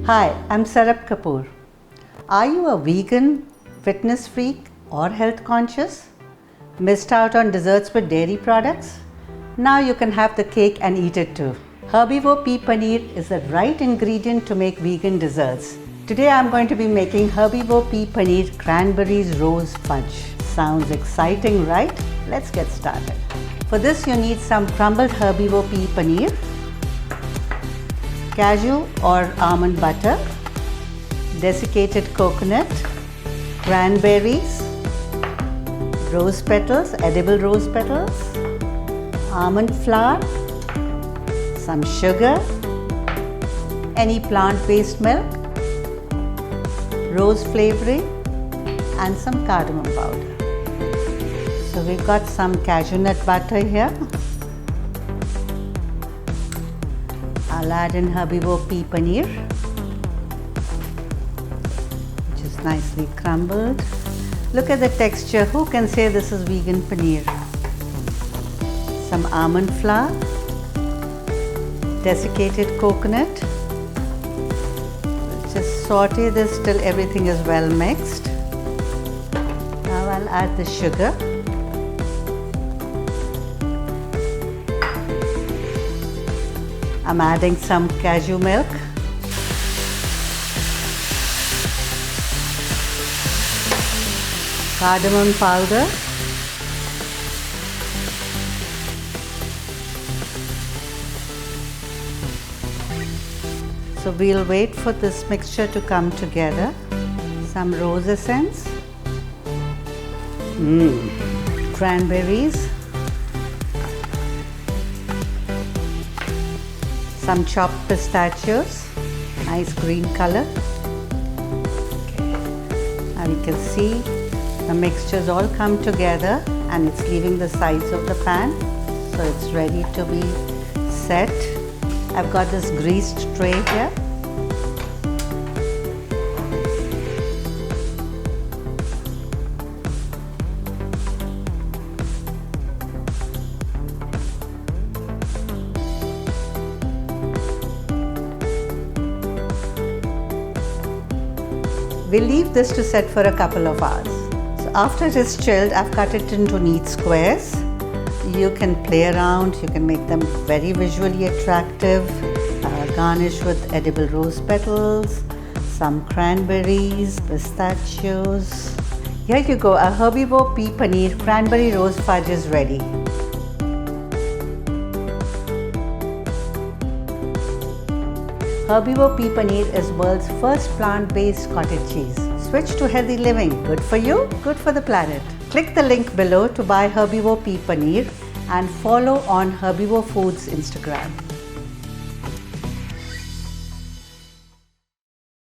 Hi, I'm Sarab Kapoor. Are you a vegan, fitness freak or health conscious? Missed out on desserts with dairy products? Now you can have the cake and eat it too. HerBYvore pea paneer is the right ingredient to make vegan desserts. Today I'm going to be making HerBYvore pea paneer Cranberry Rose Fudge. Sounds exciting, right? Let's get started. For this you need some crumbled HerBYvore pea paneer, cashew or almond butter, desiccated coconut, cranberries, rose petals, edible rose petals, almond flour, some sugar, any plant-based milk, rose flavoring and some cardamom powder. So we've got some cashew nut butter here. I'll add in HerBYvore pea paneer, which is nicely crumbled. Look at the texture. Who can say this is vegan paneer? Some almond flour, desiccated coconut. Just saute this till everything is well mixed. Now I'll add the sugar. I'm adding some cashew milk. Cardamom powder. So we'll wait for this mixture to come together. Some rose essence. Cranberries. Some chopped pistachios, nice green color. Okay. Now you can see the mixtures all come together and it's leaving the sides of the pan. So it's ready to be set. I've got this greased tray here. We'll leave this to set for a couple of hours. So after it is chilled, I've cut it into neat squares. You can play around, you can make them very visually attractive, garnish with edible rose petals, some cranberries, pistachios. Here you go, a HerBYvore pea paneer Cranberry Rose Fudge is ready. HerBYvore pea paneer is world's first plant-based cottage cheese. Switch to healthy living. Good for you, good for the planet. Click the link below to buy HerBYvore pea paneer and follow on HerBYvore Foods Instagram.